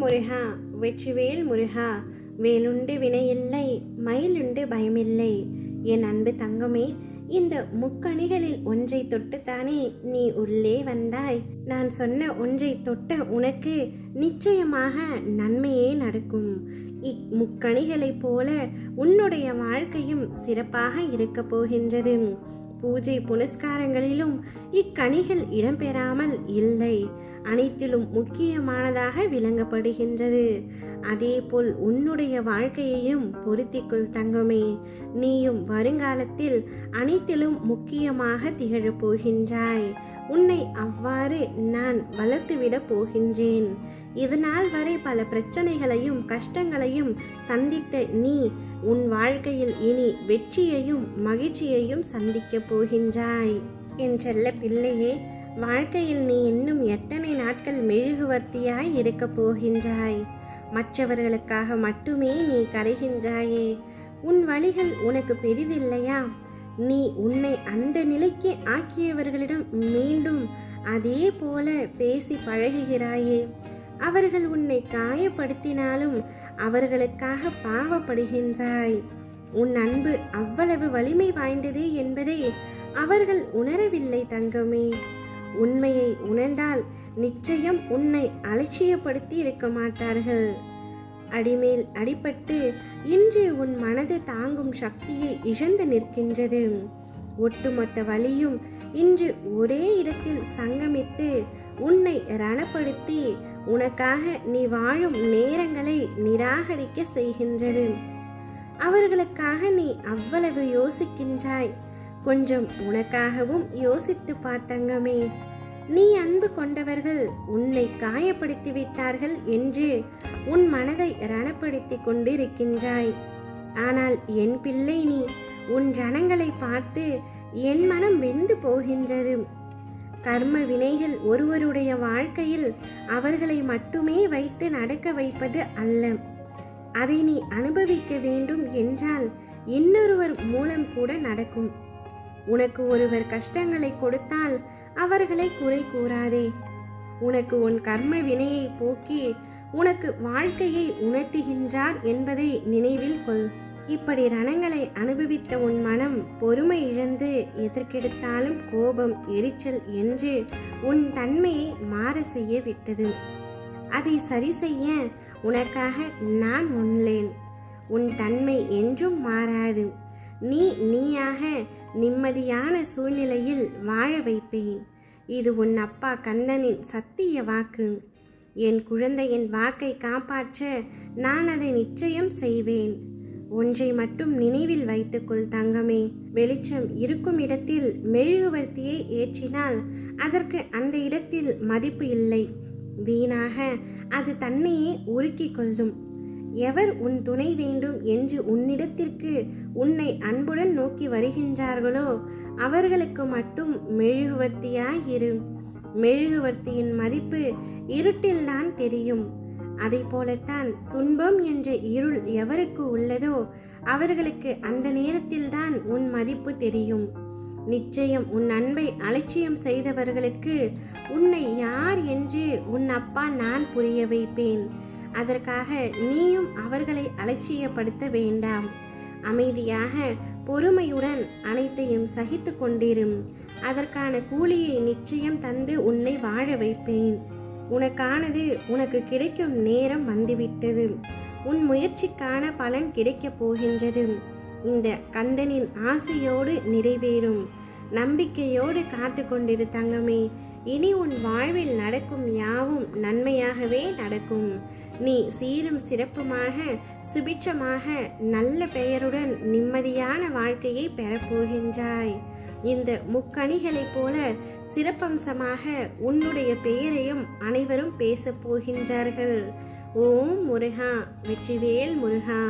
முருகா, வெற்றிவேல் முருகா. வேலுண்டு வினையில்லை, மயிலுண்டு பயமில்லை. என் அன்பு தங்கமே, இந்த முக்கணிகளில் ஒன்றை தொட்டுத்தானே நீ உள்ளே வந்தாய். நான் சொன்ன ஒன்றை தொட்ட உனக்கு நிச்சயமாக நன்மையே நடக்கும். இம்முக்கணிகளைப் போல உன்னுடைய வாழ்க்கையும் சிறப்பாக இருக்க போகின்றது. பூஜை புனஸ்காரங்களிலும் இக்கணிகள் இடம்பெறாமல் இல்லை. அனைத்திலும் முக்கியமானதாக விளங்கப்படுகின்றது. அதேபோல் உன்னுடைய வாழ்க்கையையும் பொருத்திக்குள் தங்கமே. நீயும் வருங்காலத்தில் அனைத்திலும் முக்கியமாக திகழப் போகின்றாய். உன்னை அவ்வாறு நான் வளர்த்துவிடப் போகின்றேன். இதனால் வரை பல பிரச்சனைகளையும் கஷ்டங்களையும் சந்தித்த நீ உன் வாழ்க்கையில் இனி வெற்றியையும் மகிழ்ச்சியையும் சந்திக்கப் போகின்றாய். என் செல்ல பிள்ளையே, வாழ்க்கையில் நீ இன்னும் எத்தனை நாட்கள் மெழுகுவர்த்தியாய் இருக்கப் போகின்றாய்? மற்றவர்களுக்காக மட்டுமே நீ கரைகின்றாயே. உன் வழிகள் உனக்கு பெரிதில்லையா? நீ உன்னை அந்த நிலைக்கு ஆக்கியவர்களிடம் மீண்டும் அதே போல பேசி பழகுகிறாயே. அவர்கள் உன்னை காயப்படுத்தினாலும் அவர்களுக்காக பாவப்படுகின்றாய். உன் அன்பு அவ்வளவு வலிமை வாய்ந்தது என்பதை அவர்கள் உணரவில்லை தங்கமே. உண்மையை உணர்ந்தால் நிச்சயம் உன்னை அலட்சியப்படுத்தி இருக்க மாட்டார்கள். அடிமேல் அடிபட்டு இன்று உன் மனது தாங்கும் சக்தியை இழந்து நிற்கின்றது. ஒட்டுமொத்த வலியும் இன்று ஒரே இடத்தில் சங்கமித்து உன்னை ரணப்படுத்தி உனக்காக நீ வாழும் நேரங்களை நிராகரிக்க செய்கின்றது. அவர்களுக்காக நீ அவ்வளவு யோசிக்கின்றாய். கொஞ்சம் உனக்காகவும் யோசித்து பார்த்தங்கமே. நீ அன்பு கொண்டவர்கள் உன்னை காயப்படுத்தி விட்டார்கள் என்று உன் மனதை ரணப்படுத்தி கொண்டிருக்கின்றாய். ஆனால் என் பிள்ளை, நீ உன் ரணங்களை பார்த்து என் மனம் வெந்து போகின்றது. கர்ம வினைகள் ஒருவருடைய வாழ்க்கையில் அவர்களை மட்டுமே வைத்து நடக்க வைப்பது அல்ல. அதை நீ அனுபவிக்க வேண்டும் என்றால் இன்னொருவர் மூலம் கூட நடக்கும். உனக்கு ஒருவர் கஷ்டங்களை கொடுத்தால் அவர்களை குறை கூறாதே. உனக்கு உன் கர்ம வினையை போக்கி உனக்கு வாழ்க்கையை உணர்த்துகின்றார் என்பதை நினைவில் கொள். இப்படி ரணங்களை அனுபவித்த உன் மனம் பொறுமை இழந்து எதற்கெடுத்தாலும் கோபம், எரிச்சல் என்று உன் தன்மையை மாற செய்ய விட்டது. அதை சரி செய்ய உனக்காக நான் உள்ளேன். உன் தன்மை என்றும் மாறாது. நீயாக நிம்மதியான சூழ்நிலையில் வாழ வைப்பேன். இது உன் அப்பா கந்தனின் சத்திய வாக்கு. என் குழந்தையின் வாக்கை காப்பாற்ற நான் அதை நிச்சயம் செய்வேன். ஒன்றை மட்டும் நினைவில் வைத்துக்கொள் தங்கமே. வெளிச்சம் இருக்கும் இடத்தில் மெழுகுவர்த்தியை ஏற்றினால் அதற்கு அந்த இடத்தில் மதிப்பு இல்லை. வீணாக அது தன்னையே உருக்கிக் கொள்ளும். எவர் உன் துணை வேண்டும் என்று உன்னிடத்திற்கு உன்னை அன்புடன் நோக்கி வருகின்றார்களோ அவர்களுக்கு மட்டும் மெழுகுவர்த்தியாயிரு. மெழுகுவர்த்தியின் மதிப்பு இருட்டில்தான் தெரியும். அதை போலத்தான் துன்பம் என்ற இருள் எவருக்கு உள்ளதோ அவர்களுக்கு அந்த நேரத்தில்தான் உன் மதிப்பு தெரியும். நிச்சயம் உன் அன்பை அலட்சியம் செய்தவர்களுக்கு உன்னை யார் என்று உன் அப்பா நான் புரிய வைப்பேன். அதற்காக நீயும் அவர்களை அலட்சியப்படுத்த வேண்டாம். அமைதியாக பொறுமையுடன் அனைத்தையும் சகித்து கொண்டிரும். அதற்கான கூலியை நிச்சயம் தந்து உன்னை வாழ வைப்பேன். உனக்கானது உனக்கு கிடைக்கும் நேரம் வந்துவிட்டது. உன் முயற்சிக்கான பலன் கிடைக்கப் போகின்றது. இந்த கந்தனின் ஆசையோடு நிறைவேறும். நம்பிக்கையோடு காத்து கொண்டிரு தங்கமே. இனி உன் வாழ்வில் நடக்கும் யாவும் நன்மையாகவே நடக்கும். நீ சீரும் சிறப்புமாக, சுபிட்சமாக, நல்ல பெயருடன் நிம்மதியான வாழ்க்கையை பெறப்போகின்றாய். இந்த முக்கணிகளைப் போல சிறப்பம்சமாக உன்னுடைய பெயரையும் அனைவரும் பேசப் போகின்றார்கள். ஓம் முருகா, வெற்றிவேல் முருகா.